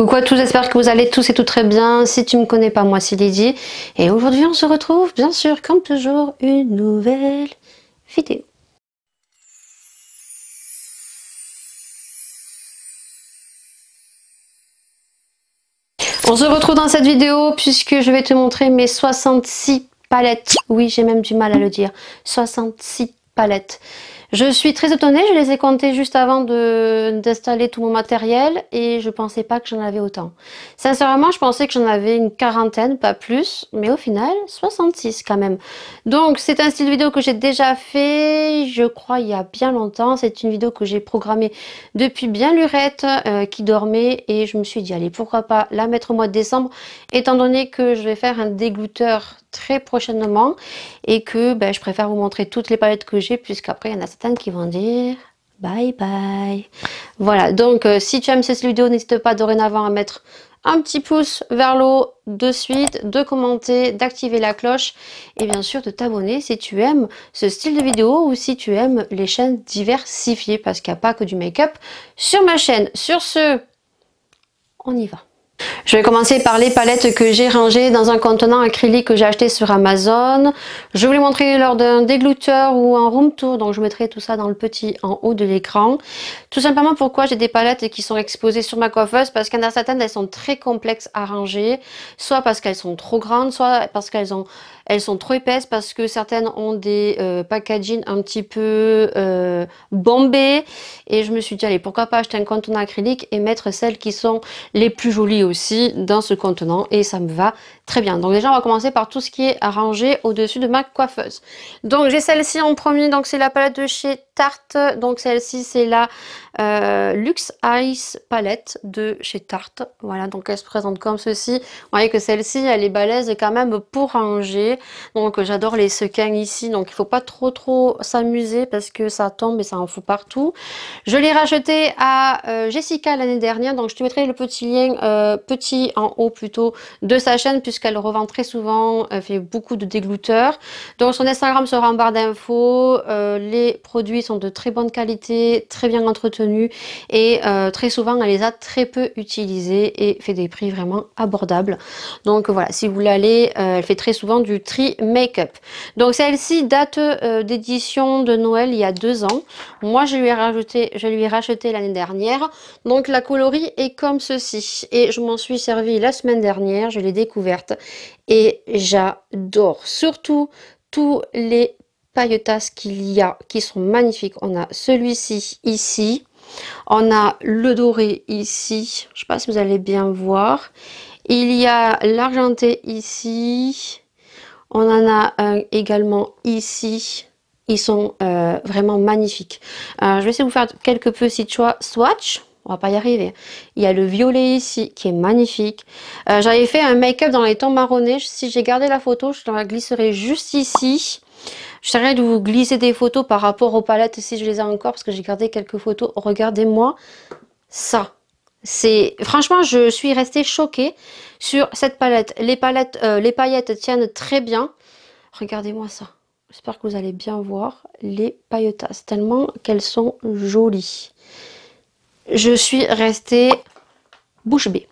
Coucou à tous, j'espère que vous allez tous et tout très bien. Si tu me connais pas, moi c'est Lydie. Et aujourd'hui on se retrouve, bien sûr, comme toujours, une nouvelle vidéo. On se retrouve dans cette vidéo puisque je vais te montrer mes 66 palettes. Oui, j'ai même du mal à le dire. 66 palettes. Je suis très étonnée, je les ai comptées juste avant d'installer tout mon matériel et je pensais pas que j'en avais autant. Sincèrement, je pensais que j'en avais une quarantaine, pas plus, mais au final, 66 quand même. Donc, c'est un style vidéo que j'ai déjà fait, je crois, il y a bien longtemps. C'est une vidéo que j'ai programmée depuis bien lurette, qui dormait et je me suis dit, allez, pourquoi pas la mettre au mois de décembre, étant donné que je vais faire un dégoûteur très prochainement et que je préfère vous montrer toutes les palettes que j'ai puisqu'après il y en a certaines qui vont dire bye bye. Voilà, donc si tu aimes cette vidéo, n'hésite pas dorénavant à mettre un petit pouce vers le haut de suite, de commenter, d'activer la cloche et bien sûr de t'abonner si tu aimes ce style de vidéo ou si tu aimes les chaînes diversifiées parce qu'il n'y a pas que du make-up sur ma chaîne. Sur ce, on y va. Je vais commencer par les palettes que j'ai rangées dans un contenant acrylique que j'ai acheté sur Amazon. Je vous les montrer lors d'un dégluteur ou un room tour, donc je mettrai tout ça dans le petit en haut de l'écran. Tout simplement pourquoi j'ai des palettes qui sont exposées sur ma coiffeuse, parce qu'il y en a certaines, elles sont très complexes à ranger, soit parce qu'elles sont trop grandes, soit parce qu'elles sont trop épaisses, parce que certaines ont des packaging un petit peu bombés. Et je me suis dit, allez, pourquoi pas acheter un contenant acrylique et mettre celles qui sont les plus jolies aussi dans ce contenant. Et ça me va très bien. Donc déjà, on va commencer par tout ce qui est arrangé au-dessus de ma coiffeuse. Donc j'ai celle-ci en premier, donc c'est la palette de chez Tarte. Donc celle-ci, c'est la Luxe Ice palette de chez Tarte. Voilà, donc elle se présente comme ceci. Vous voyez que celle-ci, elle est balèze quand même pour ranger. Donc j'adore les sequins ici, donc il faut pas trop s'amuser parce que ça tombe et ça en fout partout. Je l'ai racheté à Jessica l'année dernière, donc je te mettrai le petit lien petit en haut plutôt de sa chaîne puisqu'elle revend très souvent, elle fait beaucoup de déglouteurs. Donc son Instagram sera en barre d'infos. Les produits sont de très bonne qualité, très bien entretenus et très souvent elle les a très peu utilisés et fait des prix vraiment abordables. Donc voilà, si vous voulez aller, elle fait très souvent du tri make-up. Donc celle-ci date d'édition de Noël il y a 2 ans. Moi je lui ai racheté l'année dernière. Donc la coloris est comme ceci et je m'en suis servi la semaine dernière, je l'ai découverte et j'adore. Surtout tous les pailletasses qu'il y a qui sont magnifiques. On a celui-ci ici, on a le doré ici, je ne sais pas si vous allez bien voir. Il y a l'argenté ici, on en a un également ici. Ils sont vraiment magnifiques. Je vais essayer de vous faire quelques petits swatchs. On va pas y arriver. Il y a le violet ici qui est magnifique. J'avais fait un make-up dans les tons marronnés. Si j'ai gardé la photo, je la glisserai juste ici. J'essaierai de vous glisser des photos par rapport aux palettes si je les ai encore parce que j'ai gardé quelques photos. Regardez-moi ça. Franchement, je suis restée choquée sur cette palette. Les paillettes tiennent très bien. Regardez-moi ça. J'espère que vous allez bien voir les pailletasses tellement qu'elles sont jolies. Je suis restée bouche bée.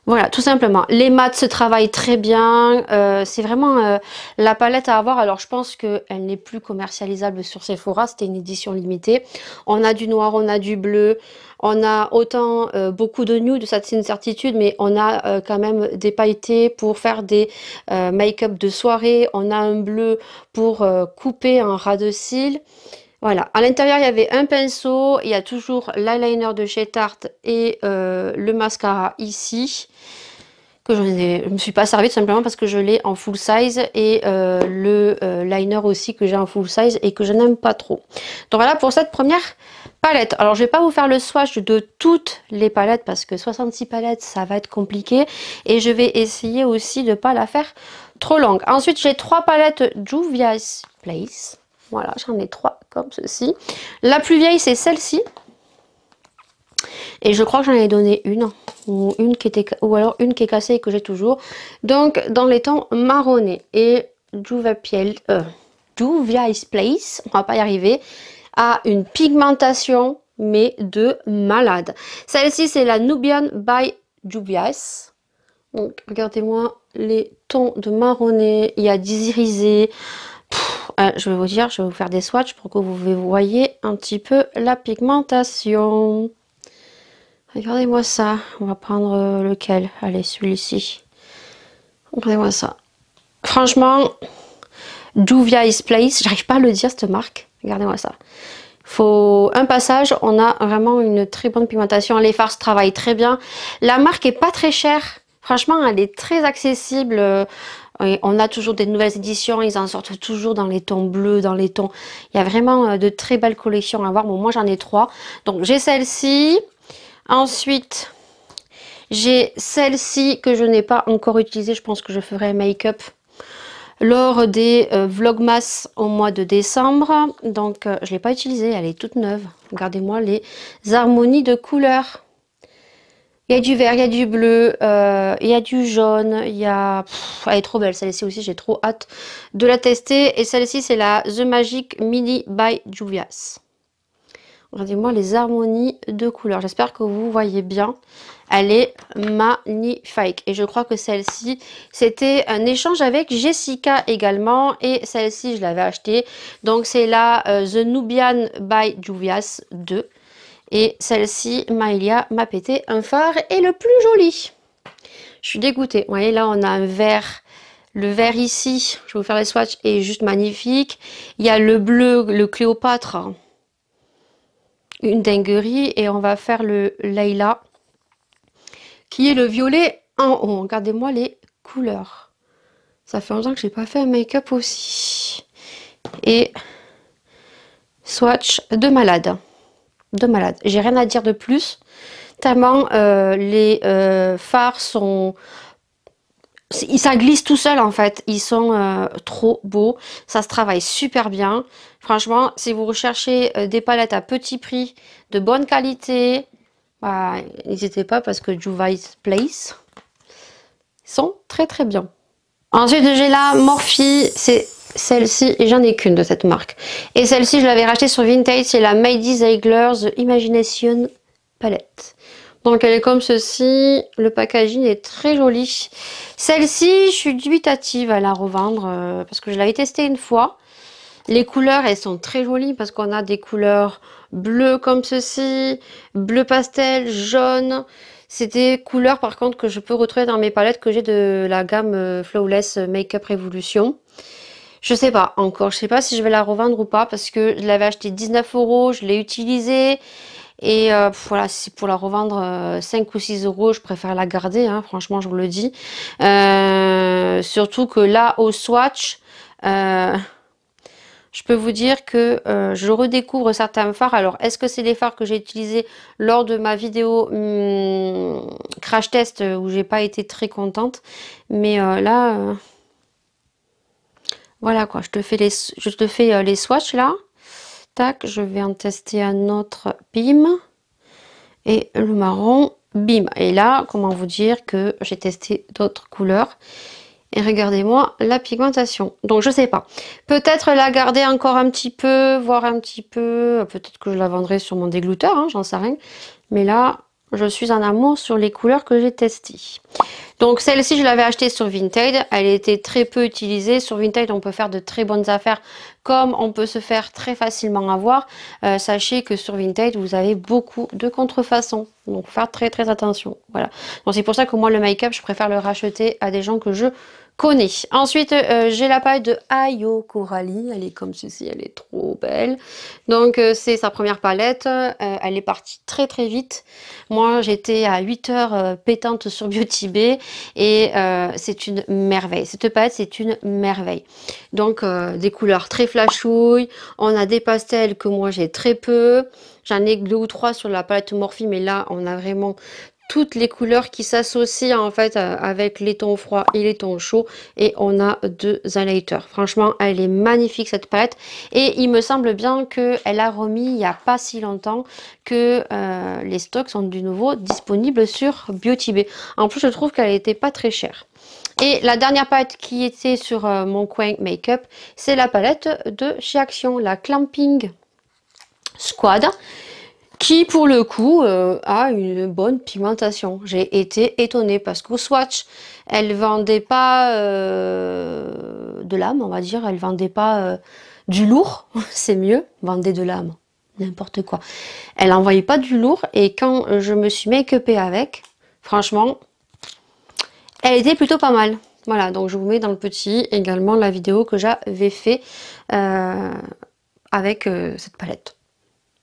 Voilà, tout simplement. Les mats se travaillent très bien. C'est vraiment la palette à avoir. Alors, je pense qu'elle n'est plus commercialisable sur Sephora. C'était une édition limitée. On a du noir, on a du bleu. On a autant beaucoup de nude, ça c'est une certitude. Mais on a quand même des pailletés pour faire des make-up de soirée. On a un bleu pour couper un ras de cils. Voilà, à l'intérieur il y avait un pinceau, il y a toujours l'eyeliner de chez Tarte et le mascara ici, que je ne me suis pas servi tout simplement parce que je l'ai en full size et le liner aussi que j'ai en full size et que je n'aime pas trop. Donc voilà pour cette première palette. Alors je vais pas vous faire le swatch de toutes les palettes parce que 66 palettes ça va être compliqué et je vais essayer aussi de ne pas la faire trop longue. Ensuite j'ai 3 palettes Juvia's Place. Voilà, j'en ai 3 comme ceci. La plus vieille, c'est celle-ci. Et je crois que j'en ai donné une. Ou alors une qui est cassée et que j'ai toujours. Donc, dans les tons marronnés. Et Juvia's Place, on va pas y arriver, a une pigmentation, mais de malade. Celle-ci, c'est la Nubian by Juvia's. Donc regardez-moi les tons de marronné, il y a d'irisé. Je vais vous dire, je vais vous faire des swatchs pour que vous voyez un petit peu la pigmentation. Regardez-moi ça. On va prendre lequel? Allez, celui-ci. Regardez-moi ça. Franchement, Juvia's Place, j'arrive pas à le dire cette marque. Regardez-moi ça. Faut un passage, on a vraiment une très bonne pigmentation. Les farces travaillent très bien. La marque est pas très chère. Franchement, elle est très accessible. On a toujours des nouvelles éditions. Ils en sortent toujours dans les tons bleus, dans les tons. Il y a vraiment de très belles collections à voir. Bon, moi j'en ai 3. Donc j'ai celle-ci. Ensuite, j'ai celle-ci que je n'ai pas encore utilisée. Je pense que je ferai un make-up lors des Vlogmas au mois de décembre. Donc je ne l'ai pas utilisée, elle est toute neuve. Regardez-moi les harmonies de couleurs. Il y a du vert, il y a du bleu, il y a du jaune, il y a... elle est trop belle celle-ci aussi, j'ai trop hâte de la tester. Et celle-ci c'est la The Magic Mini by Juvia's. Regardez-moi les harmonies de couleurs. J'espère que vous voyez bien. Elle est magnifique. Et je crois que celle-ci, c'était un échange avec Jessica également. Et celle-ci, je l'avais achetée. Donc, c'est la The Nubian by Juvia's 2. Et celle-ci, Maëlia m'a pété un phare et le plus joli. Je suis dégoûtée. Vous voyez, là, on a un vert. Le vert ici, je vais vous faire les swatchs, est juste magnifique. Il y a le bleu, le Cléopâtre. Une dinguerie. Et on va faire le Layla, qui est le violet en haut. Regardez-moi les couleurs. Ça fait longtemps que je n'ai pas fait un make-up aussi. Et swatch de malade. De malade. J'ai rien à dire de plus. Tellement les fards sont... ça glisse tout seul en fait. Ils sont trop beaux. Ça se travaille super bien. Franchement, si vous recherchez des palettes à petit prix, de bonne qualité, bah, n'hésitez pas parce que Juvia's Place sont très très bien. Ensuite, j'ai la Morphe, c'est celle-ci et j'en ai qu'une de cette marque. Et celle-ci, je l'avais rachetée sur Vintage, c'est la Mady Ziegler The Imagination Palette. Donc elle est comme ceci, le packaging est très joli. Celle-ci, je suis dubitative à la revendre parce que je l'avais testée une fois. Les couleurs, elles sont très jolies parce qu'on a des couleurs bleues comme ceci, bleu pastel, jaune. C'est des couleurs par contre que je peux retrouver dans mes palettes que j'ai de la gamme Flawless Makeup Revolution. Je sais pas encore, je sais pas si je vais la revendre ou pas parce que je l'avais acheté 19 €, je l'ai utilisée. Et voilà, si pour la revendre 5 ou 6 €, je préfère la garder, hein, franchement je vous le dis. Surtout que là au swatch... je peux vous dire que je redécouvre certains fards. Alors, est-ce que c'est les fards que j'ai utilisés lors de ma vidéo crash test où j'ai pas été très contente. Mais là, voilà quoi, je te fais les swatchs là. Tac, je vais en tester un autre, bim. Et le marron, bim. Et là, comment vous dire que j'ai testé d'autres couleurs. Et regardez-moi la pigmentation. Donc je sais pas. Peut-être la garder encore un petit peu, voir un petit peu. Peut-être que je la vendrai sur mon dégluteur, hein, j'en sais rien. Mais là, je suis en amour sur les couleurs que j'ai testées. Donc celle-ci, je l'avais achetée sur Vinted. Elle était très peu utilisée. Sur Vinted, on peut faire de très bonnes affaires comme on peut se faire très facilement avoir. Sachez que sur Vinted, vous avez beaucoup de contrefaçons. Donc, faut faire très très attention. Voilà. Donc, c'est pour ça que moi, le make-up, je préfère le racheter à des gens que je connais. Ensuite, j'ai la palette de Ayo Coralie. Elle est comme ceci, elle est trop belle. Donc, c'est sa première palette. Elle est partie très très vite. Moi, j'étais à 8 heures pétante sur Beauty Bay. Et c'est une merveille. Cette palette, c'est une merveille. Donc, des couleurs très flashouilles. On a des pastels que moi, j'ai très peu. J'en ai 2 ou 3 sur la palette Morphe, mais là, on a vraiment toutes les couleurs qui s'associent en fait avec les tons froids et les tons chauds. Et on a 2 highlighters. Franchement, elle est magnifique cette palette. Et il me semble bien qu'elle a remis il n'y a pas si longtemps que les stocks sont de nouveau disponibles sur Beauty Bay. En plus, je trouve qu'elle n'était pas très chère. Et la dernière palette qui était sur mon coin make-up, c'est la palette de chez Action, la Clamping Squad. qui pour le coup a une bonne pigmentation. J'ai été étonnée parce qu'au Swatch, elle vendait pas de l'âme, on va dire, elle vendait pas du lourd, c'est mieux, vendait de l'âme, n'importe quoi. Elle envoyait pas du lourd et quand je me suis make-upée avec, franchement, elle était plutôt pas mal. Voilà, donc je vous mets dans le petit également la vidéo que j'avais fait avec cette palette.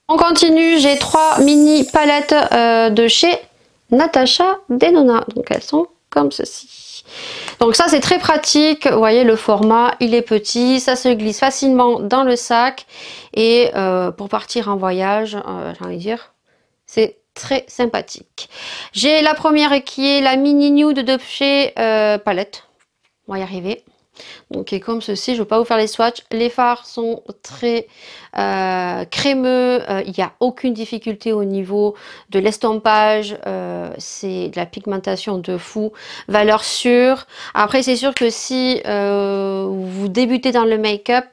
On continue, j'ai 3 mini palettes de chez Natasha Denona. Donc elles sont comme ceci. Donc ça c'est très pratique, vous voyez le format il est petit, ça se glisse facilement dans le sac. Et pour partir en voyage, j'ai envie de dire, c'est très sympathique. J'ai la première qui est la mini nude de chez Palette. On va y arriver. Donc, et comme ceci, je ne vais pas vous faire les swatchs. Les fards sont très crémeux. Il n'y a aucune difficulté au niveau de l'estompage. C'est de la pigmentation de fou. Valeur sûre. Après, c'est sûr que si vous débutez dans le make-up,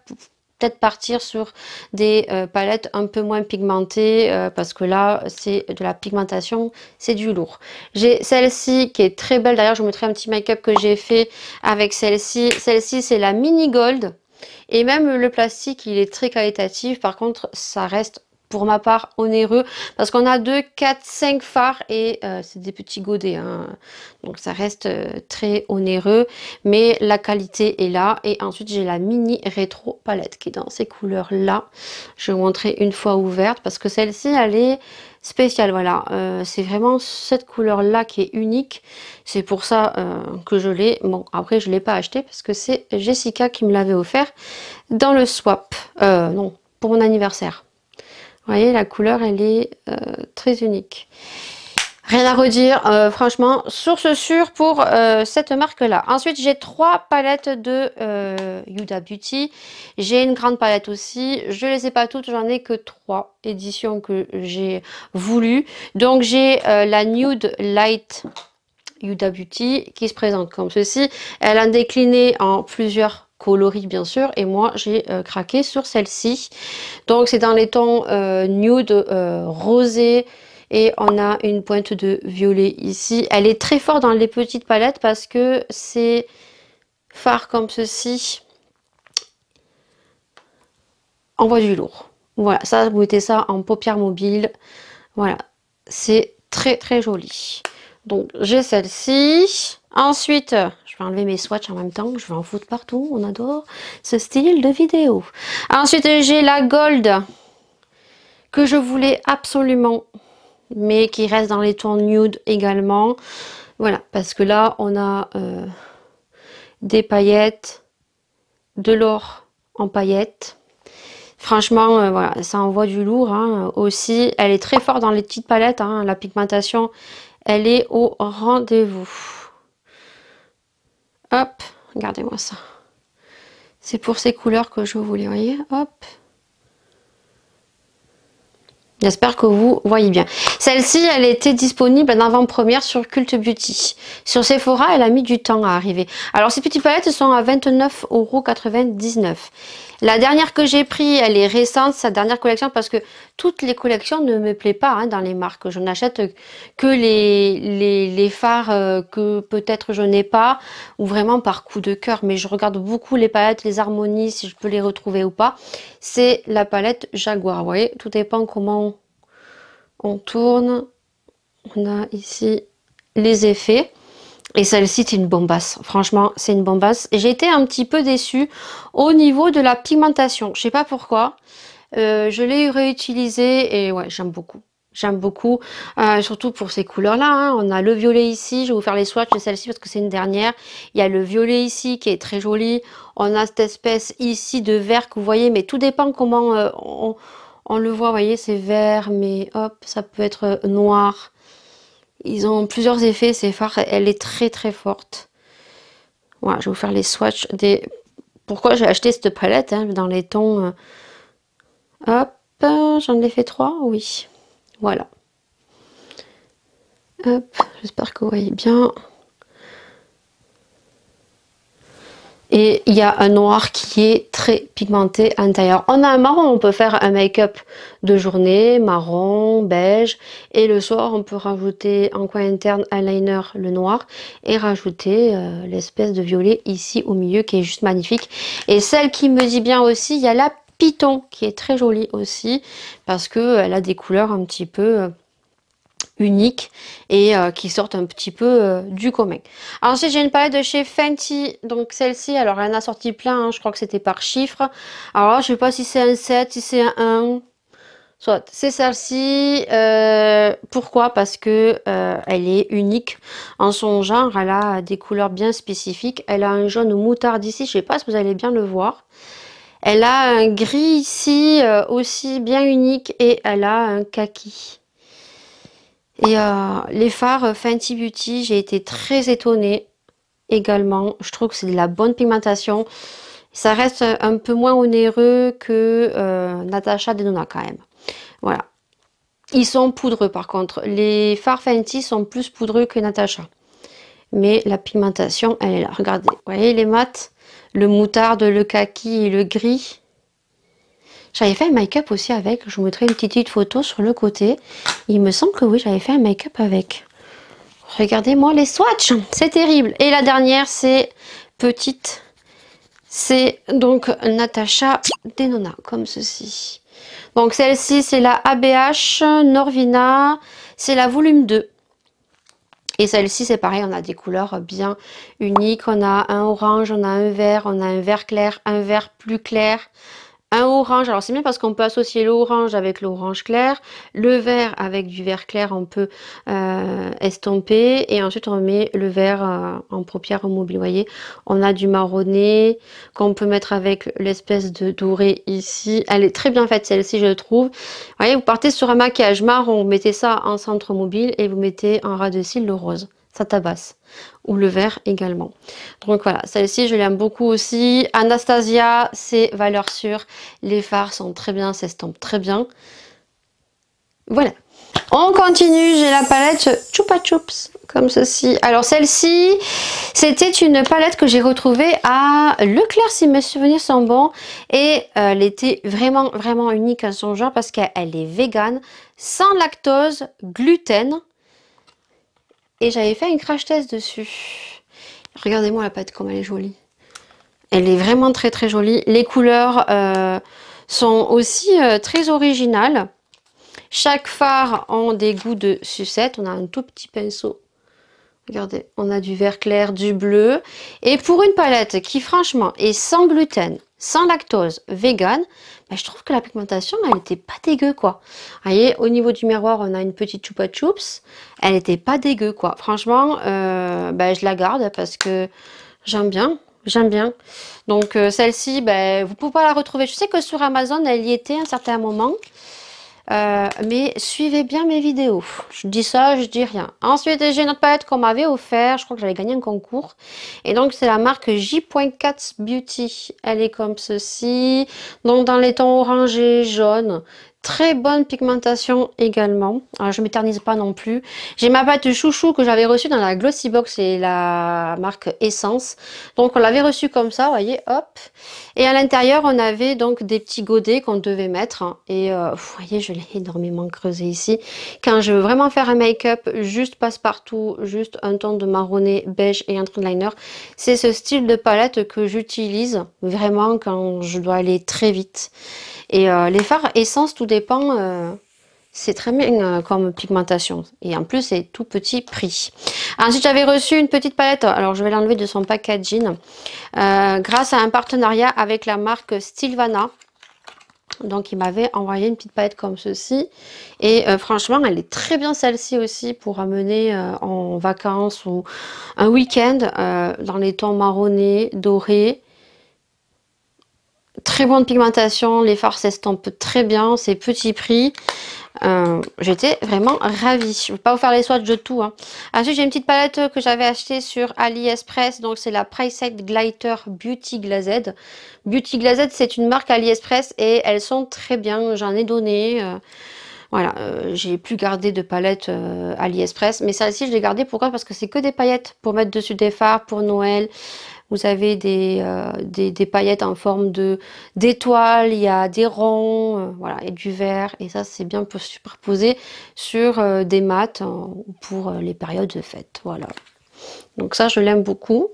peut-être partir sur des palettes un peu moins pigmentées parce que là c'est de la pigmentation, c'est du lourd. J'ai celle-ci qui est très belle, d'ailleurs je vous mettrai un petit make-up que j'ai fait avec celle-ci. Celle-ci c'est la mini gold et même le plastique il est très qualitatif. Par contre ça reste pour ma part onéreux parce qu'on a 2, 4, 5 fards et c'est des petits godets hein. Donc ça reste très onéreux mais la qualité est là. Et ensuite j'ai la mini rétro palette qui est dans ces couleurs là. Je vais vous montrer une fois ouverte parce que celle-ci elle est spéciale. Voilà, c'est vraiment cette couleur là qui est unique, c'est pour ça que je l'ai. Bon après je l'ai pas acheté parce que c'est Jessica qui me l'avait offert dans le swap, non pour mon anniversaire. Vous voyez, la couleur, elle est très unique. Rien à redire, franchement, source sûre pour cette marque-là. Ensuite, j'ai 3 palettes de Huda Beauty. J'ai une grande palette aussi. Je ne les ai pas toutes, j'en ai que 3 éditions que j'ai voulu. Donc, j'ai la Nude Light Huda Beauty qui se présente comme ceci. Elle a décliné en plusieurs coloris bien sûr et moi j'ai craqué sur celle-ci. Donc c'est dans les tons nude rosé et on a une pointe de violet ici. Elle est très forte dans les petites palettes parce que c'est fard comme ceci envoie du lourd. Voilà, ça vous mettez ça en paupières mobiles. Voilà, c'est très très joli. Donc j'ai celle-ci. Ensuite, je vais enlever mes swatchs en même temps. Je vais en foutre partout. On adore ce style de vidéo. Ensuite, j'ai la Gold que je voulais absolument, mais qui reste dans les tons nude également. Voilà, parce que là, on a des paillettes, de l'or en paillettes. Franchement, voilà, ça envoie du lourd hein, aussi. Elle est très forte dans les petites palettes. Hein, la pigmentation, elle est au rendez-vous. Hop, regardez-moi ça. C'est pour ces couleurs que je voulais, voyez, hop. J'espère que vous voyez bien. Celle-ci, elle était disponible en avant-première sur Cult Beauty. Sur Sephora, elle a mis du temps à arriver. Alors, ces petites palettes sont à 29,99 €. La dernière que j'ai pris, elle est récente, sa dernière collection, parce que toutes les collections ne me plaisent pas hein, dans les marques. Je n'achète que les fards que peut-être je n'ai pas, ou vraiment par coup de cœur. Mais je regarde beaucoup les palettes, les harmonies, si je peux les retrouver ou pas. C'est la palette Jaguar. Vous voyez, tout dépend comment on tourne. On a ici les effets. Et celle-ci, c'est une bombasse. Franchement, c'est une bombasse. J'ai été un petit peu déçue au niveau de la pigmentation. Je sais pas pourquoi. Je l'ai réutilisée et ouais, j'aime beaucoup. J'aime beaucoup, surtout pour ces couleurs-là. Hein. On a le violet ici. Je vais vous faire les swatchs de celle-ci parce que c'est une dernière. Il y a le violet ici qui est très joli. On a cette espèce ici de vert que vous voyez, mais tout dépend comment on le voit. Vous voyez, c'est vert, mais hop, ça peut être noir. Ils ont plusieurs effets, ces fards. Elle est très très forte. Voilà, je vais vous faire les swatchs des... Pourquoi j'ai acheté cette palette hein, dans les tons... Hop, j'en ai fait 3, oui. Voilà. Hop, j'espère que vous voyez bien. Et il y a un noir qui est très pigmenté à l'intérieur. On a un marron, on peut faire un make-up de journée, marron, beige. Et le soir, on peut rajouter en coin interne eyeliner le noir et rajouter l'espèce de violet ici au milieu qui est juste magnifique. Et celle qui me dit bien aussi, il y a la Python qui est très jolie aussi parce qu'elle a des couleurs un petit peu uniques et qui sortent un petit peu du commun. Ensuite, j'ai une palette de chez Fenty, donc celle-ci, alors elle en a sorti plein, hein, je crois que c'était par chiffre. Alors là, je sais pas si c'est un 7, si c'est un 1, soit c'est celle-ci. Pourquoi? Parce que elle est unique en son genre, elle a des couleurs bien spécifiques. Elle a un jaune moutarde ici, je sais pas si vous allez bien le voir. Elle a un gris ici aussi bien unique et elle a un kaki. Et les fards Fenty Beauty, j'ai été très étonnée également. Je trouve que c'est de la bonne pigmentation. Ça reste un peu moins onéreux que Natasha Denona quand même. Voilà. Ils sont poudreux par contre. Les fards Fenty sont plus poudreux que Natasha. Mais la pigmentation, elle est là. Regardez. Vous voyez les mats? Le moutarde, le kaki et le gris. J'avais fait un make-up aussi avec, je vous mettrai une petite photo sur le côté. Il me semble que oui, j'avais fait un make-up avec. Regardez-moi les swatchs, c'est terrible. Et la dernière, c'est petite. C'est donc Natasha Denona, comme ceci. Donc celle-ci, c'est la ABH Norvina, c'est la volume 2. Et celle-ci, c'est pareil, on a des couleurs bien uniques. On a un orange, on a un vert, on a un vert clair, un vert plus clair. Un orange, alors c'est bien parce qu'on peut associer l'orange avec l'orange clair, le vert avec du vert clair, on peut estomper et ensuite on met le vert en paupière mobile. Vous voyez, on a du marronné qu'on peut mettre avec l'espèce de doré ici. Elle est très bien faite celle-ci, je trouve. Vous voyez, vous partez sur un maquillage marron, vous mettez ça en centre mobile et vous mettez en ras de cils le rose. Ça tabasse. Ou le vert également. Donc voilà, celle-ci je l'aime beaucoup aussi. Anastasia, c'est valeur sûre. Les fards sont très bien, s'estompent très bien. Voilà. On continue, j'ai la palette Chupa Chups, comme ceci. Alors celle-ci, c'était une palette que j'ai retrouvée à Leclerc, si mes souvenirs sont bons. Et elle était vraiment, vraiment unique à son genre parce qu'elle est végane, sans lactose, gluten. Et j'avais fait un crash test dessus. Regardez-moi la palette comme elle est jolie. Elle est vraiment très très jolie. Les couleurs sont aussi très originales. Chaque fard a des goûts de sucette. On a un tout petit pinceau. Regardez, on a du vert clair, du bleu. Et pour une palette qui franchement est sans gluten, sans lactose, vegan, bah, je trouve que la pigmentation, elle n'était pas dégueu quoi. Vous voyez, au niveau du miroir, on a une petite Chupa Chups. Elle n'était pas dégueu quoi. Franchement, bah, je la garde parce que j'aime bien. J'aime bien. Donc celle-ci, bah, vous ne pouvez pas la retrouver. Je sais que sur Amazon, elle y était à un certain moment. Mais suivez bien mes vidéos. Je dis ça, je dis rien. Ensuite, j'ai une autre palette qu'on m'avait offert. Je crois que j'avais gagné un concours. Et donc, c'est la marque J.4 Beauty. Elle est comme ceci. Donc, dans les tons orangé, jaune. Très bonne pigmentation également. Alors, je ne m'éternise pas non plus. J'ai ma palette chouchou que j'avais reçue dans la Glossy Box et la marque Essence. Donc, on l'avait reçue comme ça, vous voyez, hop. Et à l'intérieur, on avait donc des petits godets qu'on devait mettre. Et vous voyez, je l'ai énormément creusé ici. Quand je veux vraiment faire un make-up, juste passe-partout, juste un ton de marronné, beige et un trait de liner, c'est ce style de palette que j'utilise vraiment quand je dois aller très vite. Et les fards essence, tout dépend, c'est très bien comme pigmentation. Et en plus, c'est tout petit prix. Ensuite, j'avais reçu une petite palette. Alors, je vais l'enlever de son packaging. Grâce à un partenariat avec la marque Stilvana. Donc, il m'avait envoyé une petite palette comme ceci. Et franchement, elle est très bien celle-ci aussi pour amener en vacances ou un week-end dans les tons marronnés, dorés. Très bonne pigmentation, les fards s'estompent très bien, c'est petit prix. J'étais vraiment ravie. Je ne vais pas vous faire les swatchs de tout. Hein. Ensuite, j'ai une petite palette que j'avais achetée sur AliExpress. Donc, c'est la Priced Glitter Beauty Glazed. Beauty Glazed, c'est une marque AliExpress et elles sont très bien. J'en ai donné. Voilà, j'ai plus gardé de palette AliExpress. Mais celle-ci, je l'ai gardée. Pourquoi? Parce que c'est que des paillettes pour mettre dessus des fards pour Noël. Vous avez des paillettes en forme d'étoiles, il y a des ronds, voilà, et du vert. Et ça, c'est bien pour superposer sur des mats pour les périodes de fête. Voilà. Donc ça, je l'aime beaucoup.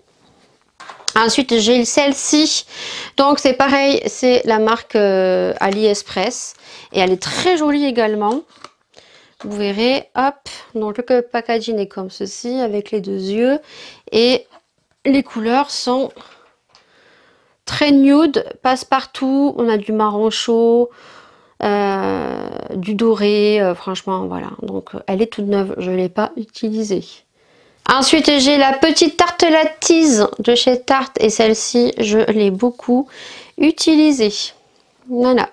Ensuite, j'ai celle-ci. Donc c'est pareil, c'est la marque AliExpress. Et elle est très jolie également. Vous verrez, hop, donc le packaging est comme ceci, avec les deux yeux. Et les couleurs sont très nude, passe-partout. On a du marron chaud, du doré, franchement, voilà. Donc elle est toute neuve, je ne l'ai pas utilisée. Ensuite, j'ai la petite tartelatise de chez Tarte. Et celle-ci, je l'ai beaucoup utilisée. Voilà.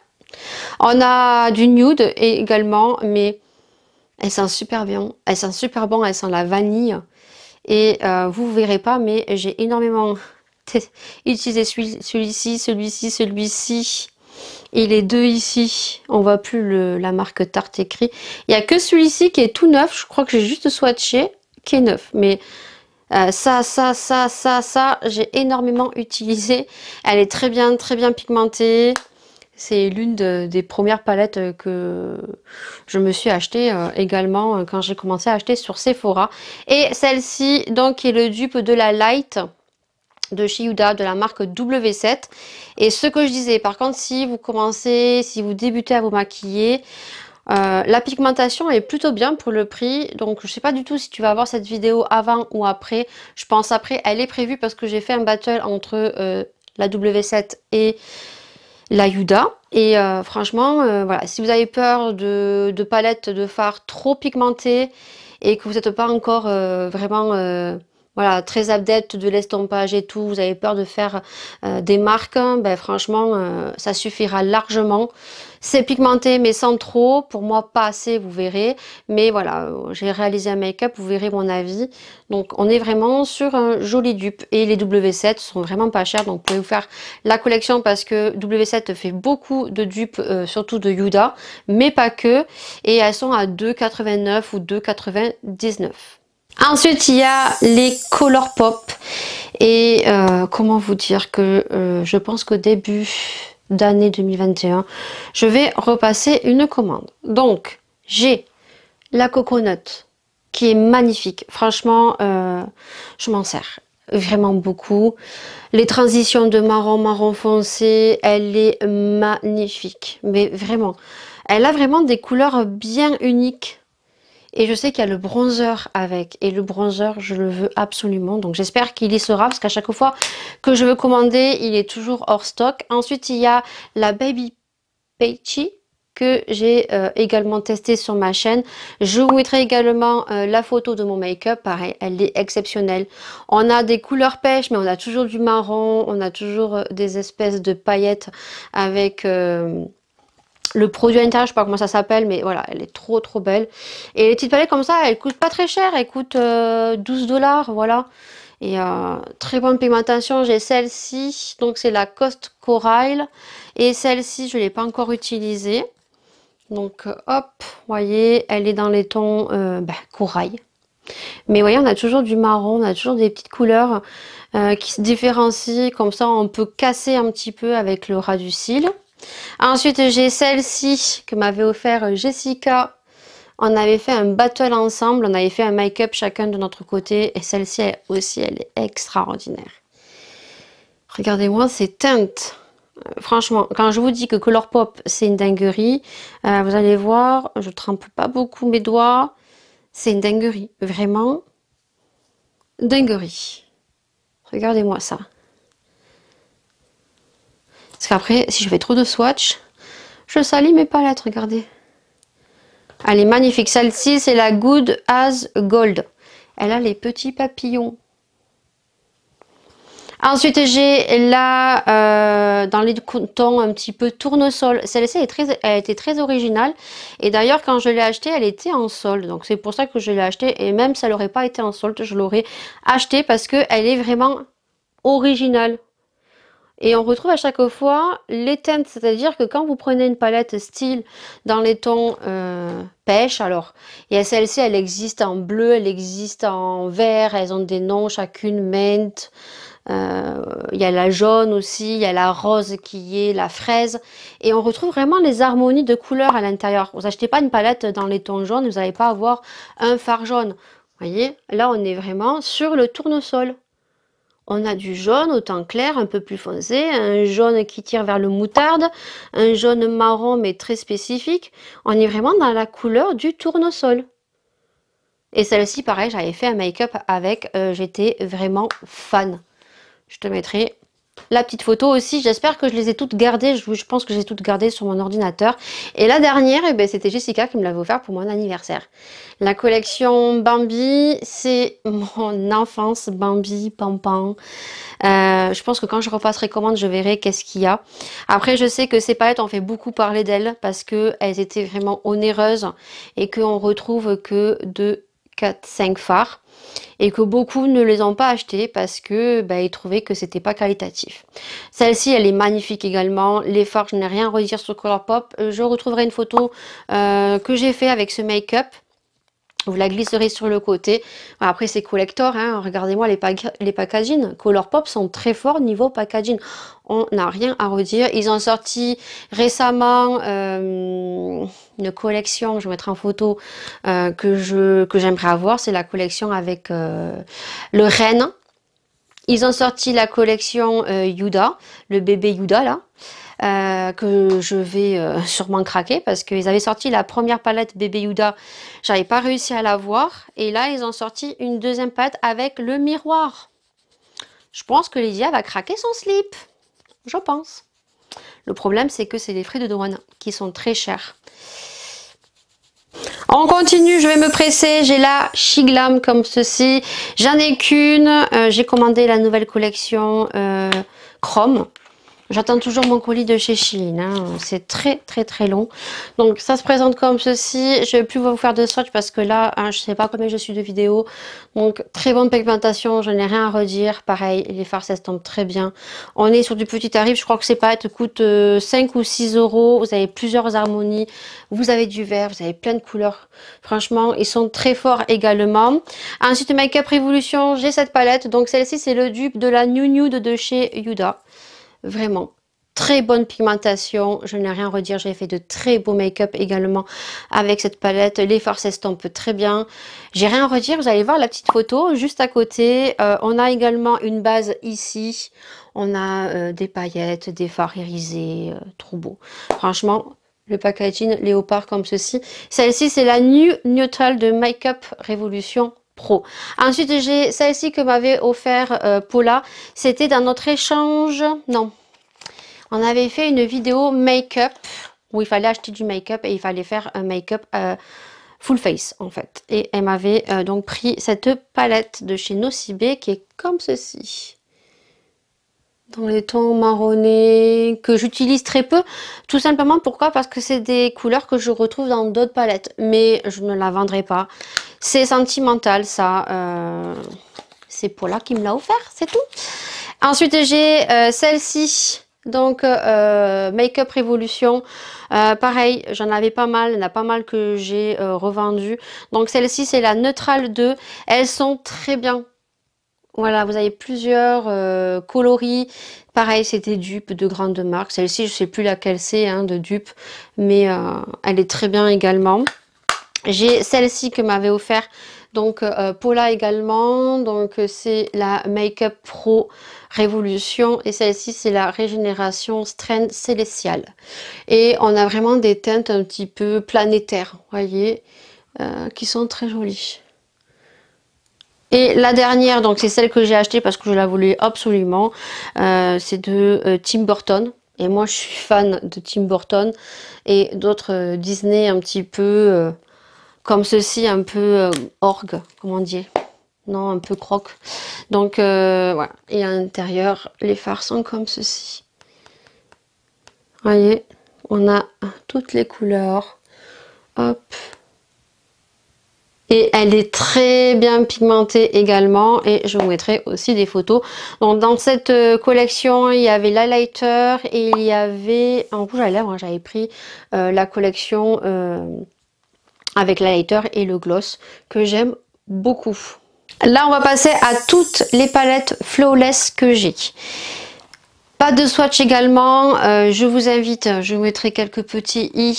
On a du nude également, mais elle sent super bien. Elle sent super bon, elle sent la vanille. Et vous ne verrez pas, mais j'ai énormément utilisé celui-ci, celui-ci, celui-ci. Et les deux ici, on voit plus la marque Tarte écrit. Il n'y a que celui-ci qui est tout neuf. Je crois que j'ai juste swatché, qui est neuf. Mais ça, j'ai énormément utilisé. Elle est très bien pigmentée. C'est l'une des premières palettes que je me suis achetée également quand j'ai commencé à acheter sur Sephora. Et celle-ci, donc, est le dupe de la Light de chez Huda, de la marque W7. Et ce que je disais, par contre, si vous débutez à vous maquiller, la pigmentation est plutôt bien pour le prix. Donc, je sais pas du tout si tu vas voir cette vidéo avant ou après. Je pense après, elle est prévue parce que j'ai fait un battle entre la W7 et la Huda. Et franchement, voilà, si vous avez peur de palettes de fard trop pigmentées et que vous n'êtes pas encore vraiment voilà, très adepte de l'estompage et tout, vous avez peur de faire des marques, ben franchement, ça suffira largement. C'est pigmenté mais sans trop, pour moi pas assez, vous verrez. Mais voilà, j'ai réalisé un make-up, vous verrez mon avis. Donc on est vraiment sur un joli dupe. Et les W7 sont vraiment pas chers, donc vous pouvez vous faire la collection parce que W7 fait beaucoup de dupes, surtout de Huda, mais pas que. Et elles sont à 2,89 ou 2,99. Ensuite, il y a les Colourpop. Et comment vous dire que je pense qu'au début d'année 2021, je vais repasser une commande. Donc, j'ai la Coconut qui est magnifique. Franchement, je m'en sers vraiment beaucoup. Les transitions de marron foncé, elle est magnifique. Mais vraiment, elle a vraiment des couleurs bien uniques. Et je sais qu'il y a le bronzer avec. Et le bronzer, je le veux absolument. Donc j'espère qu'il y sera. Parce qu'à chaque fois que je veux commander, il est toujours hors stock. Ensuite, il y a la Baby Peachy que j'ai également testé sur ma chaîne. Je vous mettrai également la photo de mon make-up. Pareil, elle est exceptionnelle. On a des couleurs pêche, mais on a toujours du marron. On a toujours des espèces de paillettes avec... le produit à l'intérieur, je sais pas comment ça s'appelle, mais voilà, elle est trop belle. Et les petites palettes comme ça, elles coûtent pas très cher, elles coûtent 12 $, voilà. Et très bonne pigmentation, j'ai celle-ci, donc c'est la Coast Corail. Et celle-ci, je l'ai pas encore utilisée. Donc hop, vous voyez, elle est dans les tons corail. Mais vous voyez, on a toujours du marron, on a toujours des petites couleurs qui se différencient. Comme ça, on peut casser un petit peu avec le ras du cil. Ensuite, j'ai celle-ci que m'avait offert Jessica. On avait fait un battle ensemble. On avait fait un make-up chacun de notre côté. Et celle-ci aussi, elle est extraordinaire. Regardez-moi ces teintes. Franchement, quand je vous dis que Colourpop, c'est une dinguerie, vous allez voir, je trempe pas beaucoup mes doigts. C'est une dinguerie. Vraiment, dinguerie. Regardez-moi ça. Parce qu'après, si je fais trop de swatch, je salis mes palettes, regardez. Elle est magnifique. Celle-ci, c'est la Good as Gold. Elle a les petits papillons. Ensuite, j'ai là, dans les tons un petit peu tournesol. Celle-ci, elle était très originale. Et d'ailleurs, quand je l'ai achetée, elle était en solde. Donc, c'est pour ça que je l'ai achetée. Et même si elle n'aurait pas été en solde, je l'aurais achetée parce qu'elle est vraiment originale. Et on retrouve à chaque fois les teintes, c'est-à-dire que quand vous prenez une palette style dans les tons pêche, alors il y a celle-ci, elle existe en bleu, elle existe en vert, elles ont des noms chacune, mint, Il y a la jaune aussi, il y a la rose qui est la fraise. Et on retrouve vraiment les harmonies de couleurs à l'intérieur. Vous achetez pas une palette dans les tons jaunes, vous n'allez pas avoir un fard jaune. Vous voyez, là on est vraiment sur le tournesol. On a du jaune au teint clair, un peu plus foncé, un jaune qui tire vers le moutarde, un jaune marron mais très spécifique. On est vraiment dans la couleur du tournesol. Et celle-ci, pareil, j'avais fait un make-up avec, j'étais vraiment fan. Je te mettrai la petite photo aussi. J'espère que je les ai toutes gardées. Je pense que j'ai toutes gardées sur mon ordinateur. Et la dernière, eh ben, c'était Jessica qui me l'avait offert pour mon anniversaire. La collection Bambi, c'est mon enfance. Bambi, Pampan. Je pense que quand je repasserai commande, je verrai qu'est-ce qu'il y a. Après, je sais que ces palettes, on fait beaucoup parler d'elles parce qu'elles étaient vraiment onéreuses et qu'on retrouve que 2, 4, 5 fards. Et que beaucoup ne les ont pas achetées parce que ils trouvaient que c'était pas qualitatif. Celle-ci, elle est magnifique également. Les fards, je n'ai rien à redire sur Colourpop. Je retrouverai une photo que j'ai fait avec ce make-up. Vous la glisserez sur le côté. Après, c'est collector. Hein. Regardez-moi les packaging. Colourpop sont très forts niveau packaging. On n'a rien à redire. Ils ont sorti récemment une collection, je vais mettre en photo, que j'aimerais avoir. C'est la collection avec le renne. Ils ont sorti la collection Yuda, le bébé Yuda là. Que je vais sûrement craquer parce qu'ils avaient sorti la première palette bébé Yuda, j'avais pas réussi à la voir et là ils ont sorti une deuxième palette avec le miroir. Je pense que Lydia va craquer son slip, je pense. Le problème c'est que c'est les frais de douane qui sont très chers. On continue, je vais me presser, j'ai la Shiglam comme ceci, j'en ai qu'une, j'ai commandé la nouvelle collection Chrome. J'attends toujours mon colis de chez Shein, hein. C'est très long. Donc ça se présente comme ceci. Je ne vais plus vous faire de swatch parce que là, hein, je ne sais pas combien je suis de vidéos. Donc très bonne pigmentation, je n'ai rien à redire. Pareil, les fards s'estompent très bien. On est sur du petit tarif, je crois que ces palettes coûtent 5 ou 6 euros. Vous avez plusieurs harmonies, vous avez du vert, vous avez plein de couleurs. Franchement, ils sont très forts également. Ensuite, Make Up Revolution, j'ai cette palette. Donc celle-ci, c'est le dupe de la New Nude de chez Yuda. Vraiment, très bonne pigmentation, je n'ai rien à redire, j'ai fait de très beaux make-up également avec cette palette, les fards s'estompent très bien. J'ai rien à redire, vous allez voir la petite photo juste à côté. On a également une base ici, on a des paillettes, des fards irisés, trop beau. Franchement, le packaging léopard comme ceci. Celle-ci, c'est la Neutral de Make Up Revolution Pro. Ensuite, j'ai celle-ci que m'avait offert Paula. C'était dans notre échange. Non. On avait fait une vidéo make-up où il fallait acheter du make-up et il fallait faire un make-up full face en fait. Et elle m'avait donc pris cette palette de chez Nocibé qui est comme ceci. Dans les tons marronnés que j'utilise très peu. Tout simplement pourquoi? Parce que c'est des couleurs que je retrouve dans d'autres palettes. Mais je ne la vendrai pas. C'est sentimental ça. C'est Paula qui me l'a offert, c'est tout. Ensuite j'ai celle-ci. Donc Make Up Revolution. Pareil, j'en avais pas mal. Il y en a pas mal que j'ai revendu. Donc celle-ci c'est la Neutral 2. Elles sont très bien. Voilà, vous avez plusieurs coloris. Pareil, c'est des dupes de grandes marques. Celle-ci, je sais plus laquelle c'est hein, de dupe, mais elle est très bien également. J'ai celle-ci que m'avait offert donc Paula également. Donc c'est la Make Up Pro Révolution et celle-ci c'est la Régénération Strength Célestiale. Et on a vraiment des teintes un petit peu planétaires, vous voyez, qui sont très jolies. Et la dernière, donc c'est celle que j'ai achetée parce que je la voulais absolument, c'est de Tim Burton. Et moi je suis fan de Tim Burton et d'autres Disney un petit peu comme ceci, un peu orgue, comment dire, non un peu croque. Donc voilà, et à l'intérieur les fards sont comme ceci. Vous voyez, on a toutes les couleurs, hop. Et elle est très bien pigmentée également et je vous mettrai aussi des photos. Donc dans cette collection il y avait l'highlighter et il y avait en rouge à lèvres, hein, j'avais pris la collection avec l'highlighter et le gloss que j'aime beaucoup. Là, on va passer à toutes les palettes Flawless que j'ai. Pas de swatch également, je vous invite, je vous mettrai quelques petits i,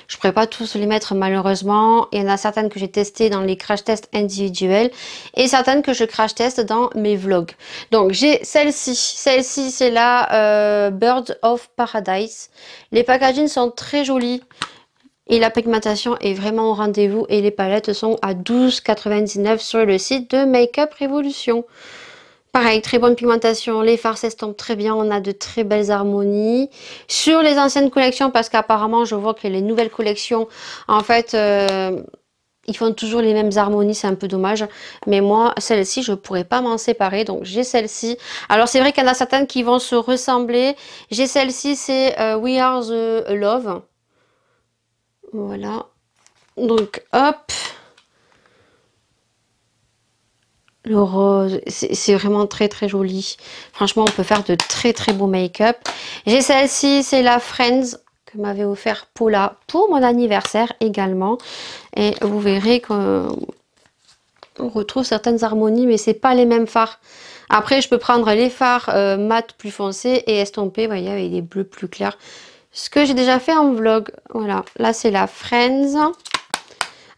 je ne pourrais pas tous les mettre malheureusement, il y en a certaines que j'ai testées dans les crash tests individuels et certaines que je crash teste dans mes vlogs. Donc j'ai celle-ci c'est la Bird of Paradise, les packagings sont très jolis et la pigmentation est vraiment au rendez-vous et les palettes sont à 12,99 € sur le site de Make-up Revolution. Pareil, très bonne pigmentation, les fards s'estompent très bien, on a de très belles harmonies. Sur les anciennes collections, parce qu'apparemment je vois que les nouvelles collections, en fait, ils font toujours les mêmes harmonies, c'est un peu dommage. Mais moi, celle-ci, je ne pourrais pas m'en séparer, donc j'ai celle-ci. Alors c'est vrai qu'il y en a certaines qui vont se ressembler. J'ai celle-ci, c'est We Are The Love. Voilà. Donc hop. Le rose, c'est vraiment très très joli. Franchement, on peut faire de très très beaux make-up. J'ai celle-ci, c'est la Friends que m'avait offert Paula pour mon anniversaire également. Et vous verrez qu'on retrouve certaines harmonies, mais c'est pas les mêmes fards. Après, je peux prendre les fards mat plus foncés et estomper, vous voyez, avec des bleus plus clairs. Ce que j'ai déjà fait en vlog. Voilà, là c'est la Friends.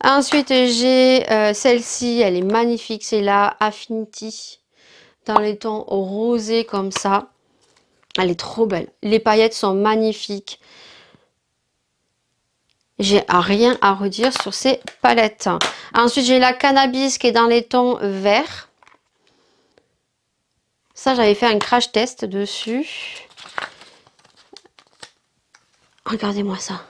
Ensuite, j'ai celle-ci, elle est magnifique, c'est la Affinity, dans les tons rosés comme ça. Elle est trop belle. Les paillettes sont magnifiques. J'ai rien à redire sur ces palettes. Ensuite, j'ai la Cannabis qui est dans les tons verts. Ça, j'avais fait un crash test dessus. Regardez-moi ça.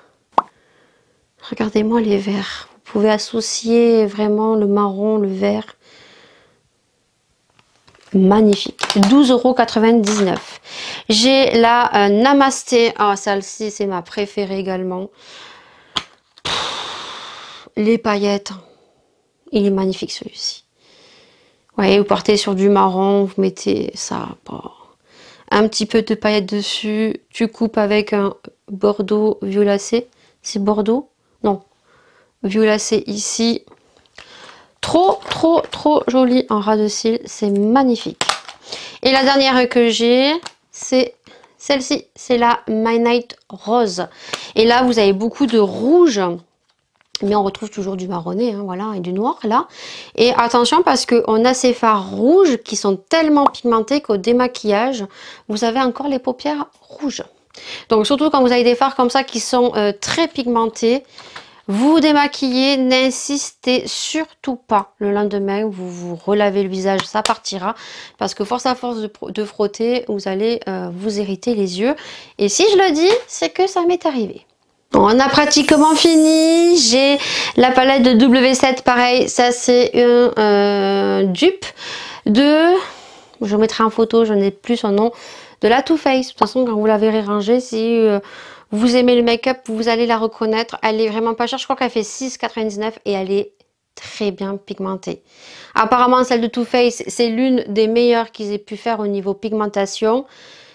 Regardez-moi les verts. Vous pouvez associer vraiment le marron, le vert. Magnifique. 12,99 €. J'ai la Namasté. Ah, celle-ci, c'est ma préférée également. Les paillettes. Il est magnifique celui-ci. Vous voyez, vous partez sur du marron, vous mettez ça. Bon, un petit peu de paillettes dessus. Tu coupes avec un bordeaux violacé. C'est bordeaux? Non. Violacé ici. Trop joli en ras de cils. C'est magnifique. Et la dernière que j'ai, c'est celle-ci. C'est la My Night Rose. Et là, vous avez beaucoup de rouge. Mais on retrouve toujours du marronné, hein, voilà, et du noir là. Et attention parce qu'on a ces fards rouges qui sont tellement pigmentés qu'au démaquillage, vous avez encore les paupières rouges. Donc surtout quand vous avez des fards comme ça qui sont très pigmentés, vous démaquillez, n'insistez surtout pas. Le lendemain, vous vous relavez le visage, ça partira. Parce que force à force de frotter, vous allez vous irriter les yeux. Et si je le dis, c'est que ça m'est arrivé. Bon, on a pratiquement fini. J'ai la palette de W7, pareil. Ça, c'est un dupe de... Je vous mettrai en photo, je n'ai plus son nom. De la Too Faced. De toute façon, quand vous la verrez rangée, si vous aimez le make-up, vous allez la reconnaître. Elle est vraiment pas chère. Je crois qu'elle fait 6,99 € et elle est très bien pigmentée. Apparemment, celle de Too Faced, c'est l'une des meilleures qu'ils aient pu faire au niveau pigmentation.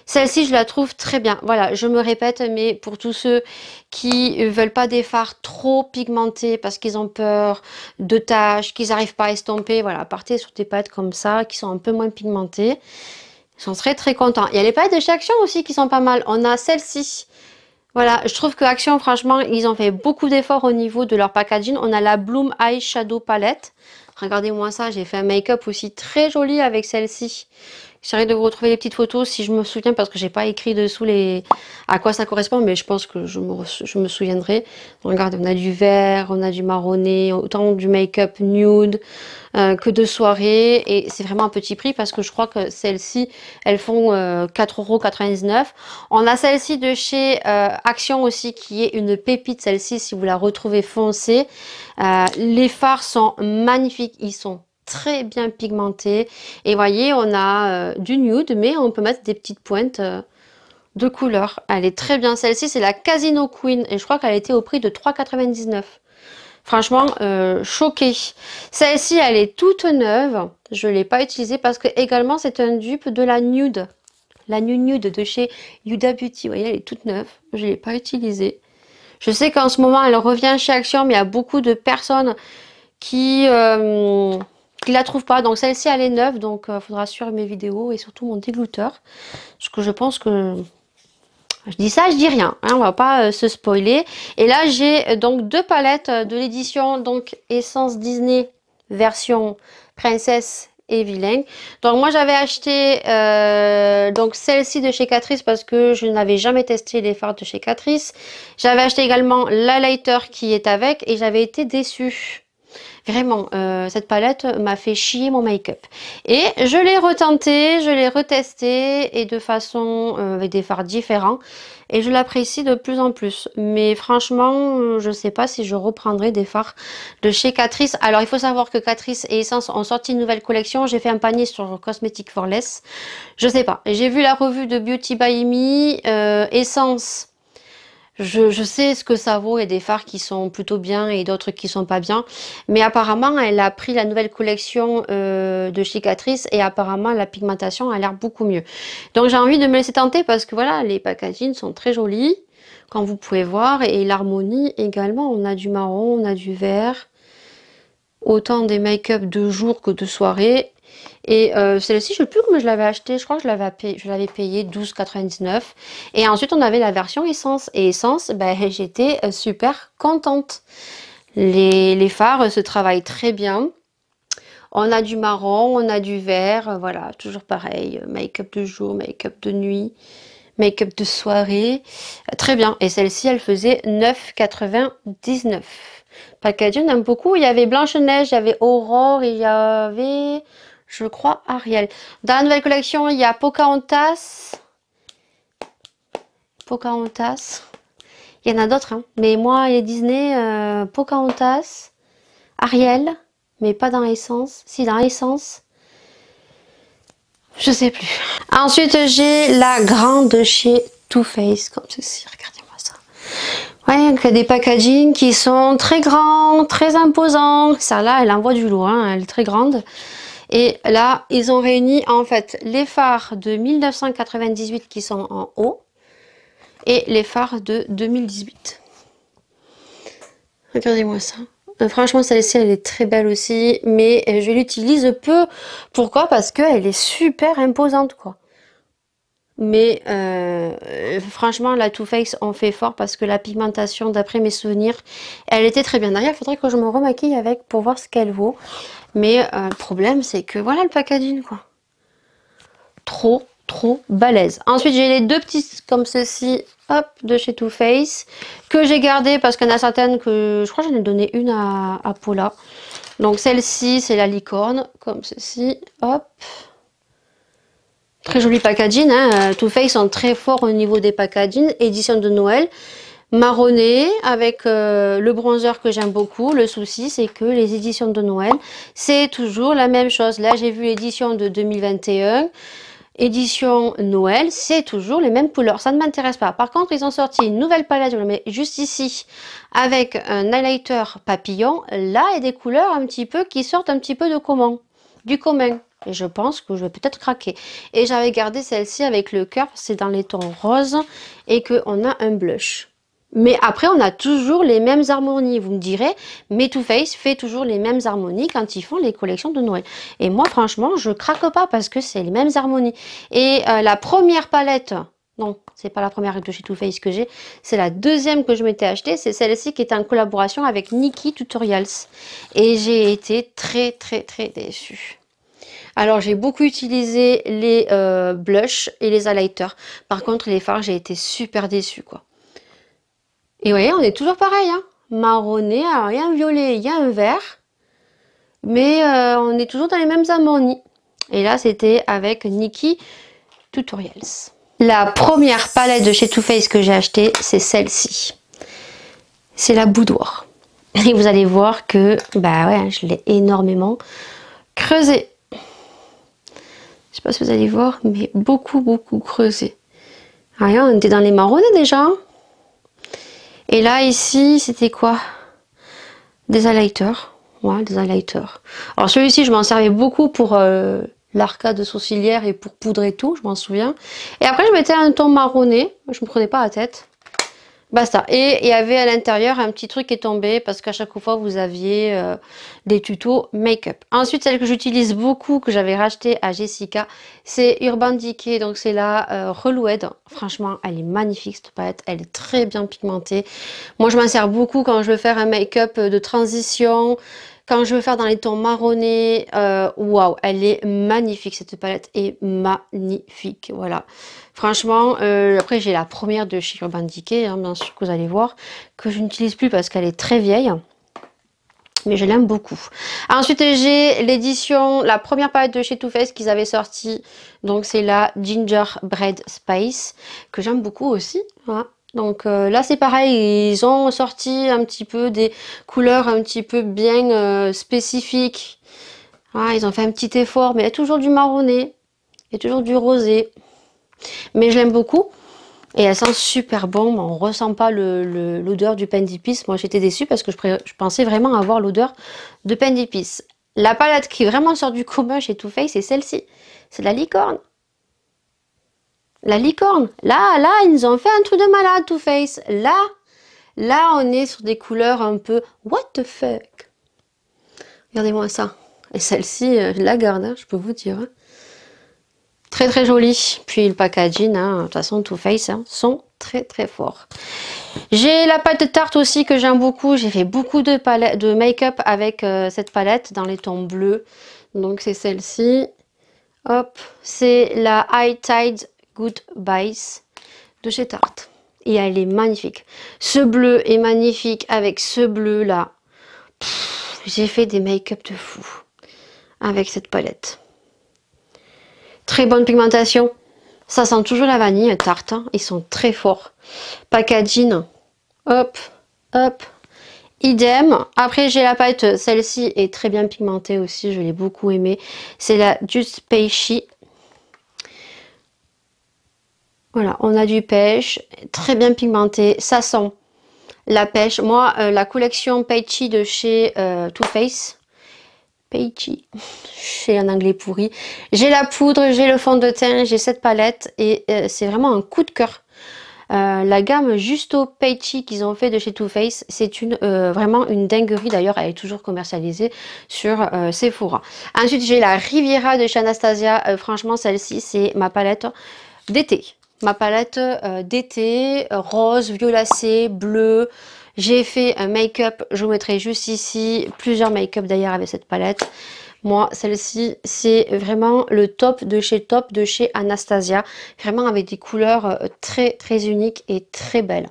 Celle-ci, je la trouve très bien. Voilà, je me répète, mais pour tous ceux qui ne veulent pas des fards trop pigmentés parce qu'ils ont peur de taches, qu'ils n'arrivent pas à estomper, voilà, partez sur des palettes comme ça, qui sont un peu moins pigmentées. Ils sont très contents. Il y a les palettes de chez Action aussi qui sont pas mal. On a celle-ci. Voilà, je trouve que Action, franchement, ils ont fait beaucoup d'efforts au niveau de leur packaging. On a la Bloom Eye Shadow Palette. Regardez-moi ça, j'ai fait un make-up aussi très joli avec celle-ci. J'essaierai de vous retrouver les petites photos si je me souviens parce que j'ai pas écrit dessous à quoi ça correspond, mais je pense que je me souviendrai. Donc, regardez, on a du vert, on a du marronné, autant du make-up nude que de soirée. Et c'est vraiment un petit prix parce que je crois que celles-ci, elles font 4,99 €. On a celle-ci de chez Action aussi qui est une pépite, celle-ci, si vous la retrouvez foncée. Les fards sont magnifiques, ils sont très bien pigmenté et voyez on a du nude mais on peut mettre des petites pointes de couleur. Elle est très bien, celle-ci c'est la Casino Queen et je crois qu'elle était au prix de 3,99 €. Franchement choquée. Celle-ci elle est toute neuve, je l'ai pas utilisée parce que également c'est un dupe de la nude, la nude de chez Huda Beauty. Vous voyez elle est toute neuve, je l'ai pas utilisée. Je sais qu'en ce moment elle revient chez Action mais il y a beaucoup de personnes qui qui la trouve pas. Donc celle-ci elle est neuve, donc il faudra suivre mes vidéos et surtout mon dégluteur. Parce que je pense que... Je dis ça, je dis rien, hein, on va pas se spoiler. Et là j'ai donc 2 palettes de l'édition donc Essence Disney version princesse et vilain. Donc moi j'avais acheté donc celle-ci de chez Catrice parce que je n'avais jamais testé les fards de chez Catrice. J'avais acheté également l'highlighter qui est avec et j'avais été déçue. Vraiment, cette palette m'a fait chier mon make-up. Et je l'ai retenté, je l'ai retesté et de façon avec des fards différents. Et je l'apprécie de plus en plus. Mais franchement, je ne sais pas si je reprendrai des fards de chez Catrice. Alors, il faut savoir que Catrice et Essence ont sorti une nouvelle collection. J'ai fait un panier sur Cosmetic for Less. Je sais pas. J'ai vu la revue de Beauty by Me. Essence... Je sais ce que ça vaut, il y a des fards qui sont plutôt bien et d'autres qui sont pas bien. Mais apparemment, elle a pris la nouvelle collection de chez Catrice et apparemment, la pigmentation a l'air beaucoup mieux. Donc, j'ai envie de me laisser tenter parce que voilà, les packaging sont très jolis, comme vous pouvez voir. Et l'harmonie également, on a du marron, on a du vert. Autant des make-up de jour que de soirée. Et celle-ci, je ne sais plus comment je l'avais acheté. Je crois que je l'avais payé 12,99 €. Et ensuite, on avait la version essence. Et essence, ben, j'étais super contente. Les fards se travaillent très bien. On a du marron, on a du vert. Voilà, toujours pareil. Make-up de jour, make-up de nuit, make-up de soirée. Très bien. Et celle-ci, elle faisait 9,99 €. Packaging, on aime beaucoup. Il y avait Blanche-Neige, il y avait Aurore, il y avait, je crois, Ariel. Dans la nouvelle collection, il y a Pocahontas. Pocahontas. Il y en a d'autres, hein. Mais moi, les Disney, Pocahontas, Ariel, mais pas dans Essence. Si, dans Essence. Je sais plus. Ensuite, j'ai la grande chez Too Faced, comme ceci. Regardez-moi ça. Ouais, il y a des packaging qui sont très grands, très imposants. Ça là, elle envoie du lourd, hein, elle est très grande. Et là, ils ont réuni en fait les fards de 1998 qui sont en haut et les fards de 2018. Regardez-moi ça. Franchement, celle-ci, elle est très belle aussi, mais je l'utilise peu. Pourquoi? Parce qu'elle est super imposante, quoi. Mais franchement, la Too Faced en fait fort parce que la pigmentation, d'après mes souvenirs, elle était très bien. D'ailleurs, il faudrait que je me remaquille avec pour voir ce qu'elle vaut. Mais le problème, c'est que voilà le packaging, quoi. Trop balèze. Ensuite, j'ai les 2 petits comme ceci, hop, de chez Too Faced, que j'ai gardé parce qu'il y en a certaines que je crois que j'en ai donné une à Paula. Donc celle-ci, c'est la licorne, comme ceci, hop. Très joli packaging, hein. Too Faced sont très forts au niveau des packaging. Édition de Noël, marronné avec le bronzer que j'aime beaucoup. Le souci, c'est que les éditions de Noël, c'est toujours la même chose. Là, j'ai vu l'édition de 2021. Édition Noël, c'est toujours les mêmes couleurs. Ça ne m'intéresse pas. Par contre, ils ont sorti une nouvelle palette, je le mets juste ici, avec un highlighter papillon. Là, il y a des couleurs un petit peu qui sortent un petit peu de du commun. Et je pense que je vais peut-être craquer. Et j'avais gardé celle-ci avec le cœur, c'est dans les tons roses et qu'on a un blush. Mais après, on a toujours les mêmes harmonies. Vous me direz, mais Too Faced fait toujours les mêmes harmonies quand ils font les collections de Noël. Et moi, franchement, je craque pas parce que c'est les mêmes harmonies. Et la première palette, non, c'est pas la première de chez Too Faced que j'ai, c'est la deuxième que je m'étais achetée. C'est celle-ci qui est en collaboration avec Nikki Tutorials. Et j'ai été très déçue. Alors, j'ai beaucoup utilisé les blushs et les highlighters. Par contre, les fards, j'ai été super déçue, quoi. Et vous voyez, on est toujours pareil, hein. Marronné, alors il y a un violet, il y a un vert. Mais on est toujours dans les mêmes harmonies. Et là, c'était avec Nikki Tutorials. La première palette de chez Too Faced que j'ai achetée, c'est celle-ci. C'est la boudoir. Et vous allez voir que, bah ouais, je l'ai énormément creusé. Je sais pas si vous allez voir, mais beaucoup creusé. Rien, on était dans les marronnés déjà. Et là, ici, c'était quoi? Des highlighters. Ouais, des highlighters. Alors celui-ci, je m'en servais beaucoup pour l'arcade sourcilière et pour poudrer tout, je m'en souviens. Et après, je mettais un ton marronné. Je me prenais pas la tête. Basta. Et il y avait à l'intérieur un petit truc qui est tombé parce qu'à chaque fois vous aviez des tutos make-up. Ensuite, celle que j'utilise beaucoup, que j'avais racheté à Jessica, c'est Urban Decay. Donc c'est la Reloued. Franchement, elle est magnifique cette palette. Elle est très bien pigmentée. Moi, je m'en sers beaucoup quand je veux faire un make-up de transition. Quand je veux faire dans les tons marronnés, waouh, elle est magnifique, cette palette est magnifique, voilà. Franchement, après j'ai la première de chez Urban Decay, hein, bien sûr que vous allez voir, que je n'utilise plus parce qu'elle est très vieille. Mais je l'aime beaucoup. Ensuite, j'ai l'édition, la première palette de chez Too Faced qu'ils avaient sorti. Donc, c'est la Gingerbread Spice, que j'aime beaucoup aussi. Voilà. Donc là, c'est pareil. Ils ont sorti un petit peu des couleurs un petit peu bien spécifiques. Voilà, ils ont fait un petit effort. Mais il y a toujours du marronné. Il y a toujours du rosé. Mais je l'aime beaucoup. Et elle sent super bon, on ressent pas l'odeur du pain d'épices. Moi j'étais déçue parce que je pensais vraiment avoir l'odeur de pain d'épices. La palette qui vraiment sort du commun chez Too Faced, c'est celle-ci. C'est la licorne. La licorne. Là, ils nous ont fait un truc de malade, Too Faced. Là, on est sur des couleurs un peu what the fuck. Regardez-moi ça. Et celle-ci, je la garde, hein, je peux vous dire. Hein. Très très jolie. Puis le packaging, hein, de toute façon, Too Faced hein, sont très très forts. J'ai la palette de Tarte aussi que j'aime beaucoup. J'ai fait beaucoup de make-up avec cette palette dans les tons bleus. Donc c'est celle-ci. Hop, c'est la High Tide Goodbyes de chez Tarte. Et elle est magnifique. Ce bleu est magnifique avec ce bleu là. J'ai fait des make-up de fou avec cette palette. Très bonne pigmentation. Ça sent toujours la vanille, Tarte. Hein. Ils sont très forts. Packaging. Hop, hop. Idem. Après, j'ai la palette. Celle-ci est très bien pigmentée aussi. Je l'ai beaucoup aimée. C'est la Just Peachy. Voilà, on a du pêche. Très bien pigmenté. Ça sent la pêche. Moi, la collection Peachy de chez Too Faced. Peachy, j'ai un anglais pourri. J'ai la poudre, j'ai le fond de teint, j'ai cette palette et c'est vraiment un coup de cœur. La gamme Justo Peachy qu'ils ont fait de chez Too Faced, c'est vraiment une dinguerie. D'ailleurs, elle est toujours commercialisée sur Sephora. Ensuite, j'ai la Riviera de chez Anastasia. Franchement, celle-ci, c'est ma palette d'été. Ma palette d'été, rose, violacé, bleu. J'ai fait un make-up, je vous mettrai juste ici, plusieurs make-up d'ailleurs avec cette palette. Moi, celle-ci, c'est vraiment le top de chez Anastasia. Vraiment avec des couleurs très très uniques et très belles.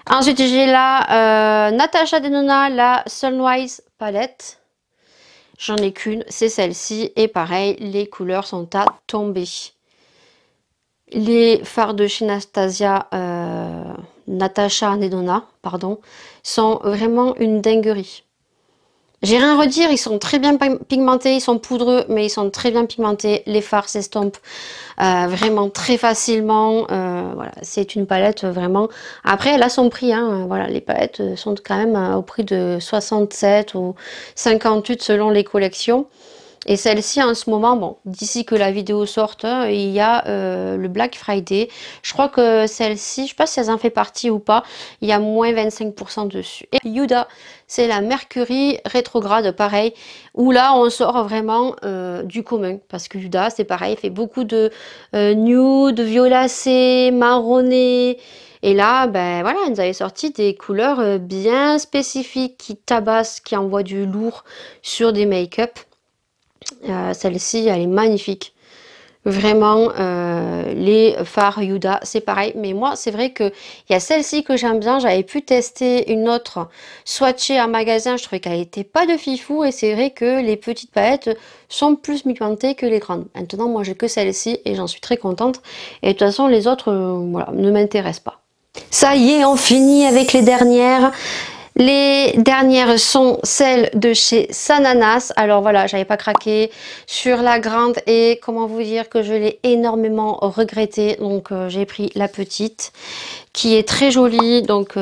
Ensuite, j'ai la Natasha Denona, la Sunrise palette. J'en ai qu'une, c'est celle-ci. Et pareil, les couleurs sont à tomber. Les fards de chez Anastasia, Natasha Denona, pardon, sont vraiment une dinguerie. J'ai rien à redire, ils sont très bien pigmentés, ils sont poudreux, mais ils sont très bien pigmentés. Les fards s'estompent vraiment très facilement. Voilà, c'est une palette vraiment. Après, elle a son prix. Hein, voilà, les palettes sont quand même au prix de 67 ou 58 selon les collections. Et celle-ci en ce moment, bon, d'ici que la vidéo sorte, il y a le Black Friday. Je crois que celle-ci, je ne sais pas si elle en fait partie ou pas, il y a moins 25% dessus. Et Huda, c'est la Mercury rétrograde, pareil, où là on sort vraiment du commun. Parce que Huda, c'est pareil, il fait beaucoup de nude, violacé, marronné. Et là, ben voilà, ils nous avaient sorti des couleurs bien spécifiques qui tabassent, qui envoient du lourd sur des make-up. Celle-ci, elle est magnifique. Vraiment, les fards Huda, c'est pareil. Mais moi, c'est vrai qu'il y a celle-ci que j'aime bien. J'avais pu tester une autre swatchée en magasin. Je trouvais qu'elle n'était pas de fifou. Et c'est vrai que les petites palettes sont plus pigmentées que les grandes. Maintenant, moi, j'ai que celle-ci et j'en suis très contente. Et de toute façon, les autres, voilà, ne m'intéressent pas. Ça y est, on finit avec les dernières. Les dernières sont celles de chez Sananas. Alors voilà, j'avais pas craqué sur la grande et comment vous dire que je l'ai énormément regretté. Donc j'ai pris la petite qui est très jolie. Donc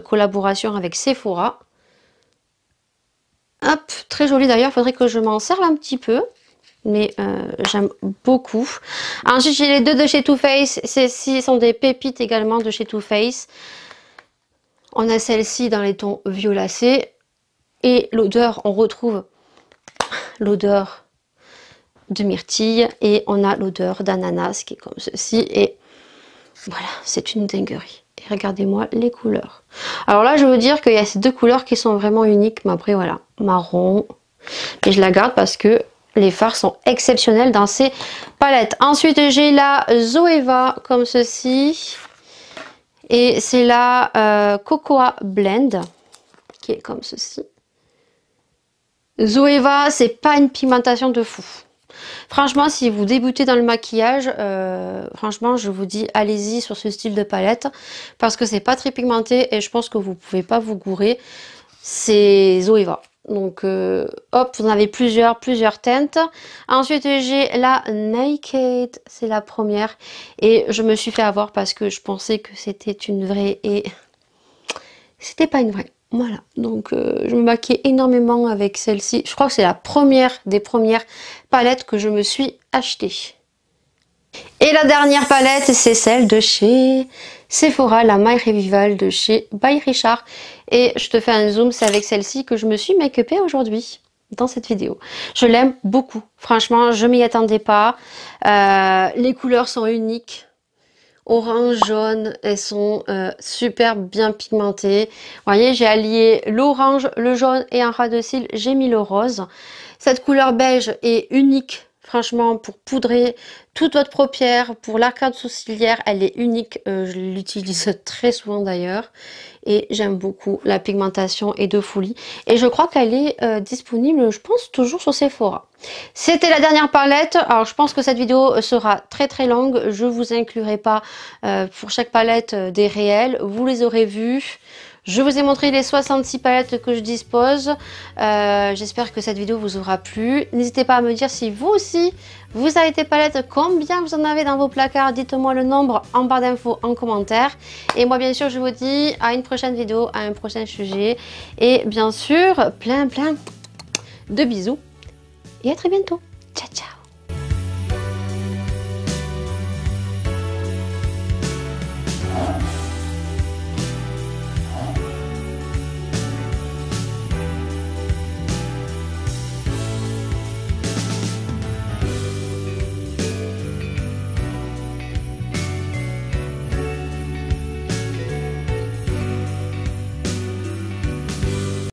collaboration avec Sephora. Hop, très jolie d'ailleurs. Il faudrait que je m'en serve un petit peu. mais j'aime beaucoup. Ensuite, j'ai les deux de chez Too Faced. Celles-ci sont des pépites également de chez Too Faced. On a celle-ci dans les tons violacés. Et l'odeur, on retrouve l'odeur de myrtille. Et on a l'odeur d'ananas qui est comme ceci. Et voilà, c'est une dinguerie. Et regardez-moi les couleurs. Alors là, je veux dire qu'il y a ces deux couleurs qui sont vraiment uniques. Mais après, voilà, marron. Mais je la garde parce que les fards sont exceptionnels dans ces palettes. Ensuite, j'ai la Zoeva comme ceci. Et c'est la Cocoa Blend qui est comme ceci. Zoeva, c'est pas une pigmentation de fou. Franchement, si vous débutez dans le maquillage, franchement, je vous dis, allez-y sur ce style de palette. Parce que c'est pas très pigmenté et je pense que vous pouvez pas vous gourer. C'est Zoeva. Donc, hop, vous en avez plusieurs teintes. Ensuite, j'ai la Naked. C'est la première. Et je me suis fait avoir parce que je pensais que c'était une vraie et c'était pas une vraie. Voilà, donc je me maquillais énormément avec celle-ci. Je crois que c'est la première des premières palettes que je me suis achetée. Et la dernière palette, c'est celle de chez Sephora, la My Revival de chez By Richard. Et je te fais un zoom, c'est avec celle-ci que je me suis make-upée aujourd'hui dans cette vidéo. Je l'aime beaucoup, franchement, je m'y attendais pas. Les couleurs sont uniques. Orange, jaune, elles sont super bien pigmentées. Vous voyez, j'ai allié l'orange, le jaune et en ras de cils, j'ai mis le rose. Cette couleur beige est unique, franchement, pour poudrer toute votre paupière, pour l'arcade sourcilière, elle est unique. Je l'utilise très souvent d'ailleurs. Et j'aime beaucoup, la pigmentation est de folie. Et je crois qu'elle est disponible, je pense, toujours sur Sephora. C'était la dernière palette. Alors je pense que cette vidéo sera très longue. Je vous inclurai pas pour chaque palette des réels. Vous les aurez vus. Je vous ai montré les 66 palettes que je dispose. J'espère que cette vidéo vous aura plu. N'hésitez pas à me dire si vous aussi vous avez des palettes, combien vous en avez dans vos placards. Dites-moi le nombre en barre d'infos en commentaire. Et moi bien sûr je vous dis à une prochaine vidéo, à un prochain sujet. Et bien sûr plein de bisous. Et à très bientôt. Ciao ciao.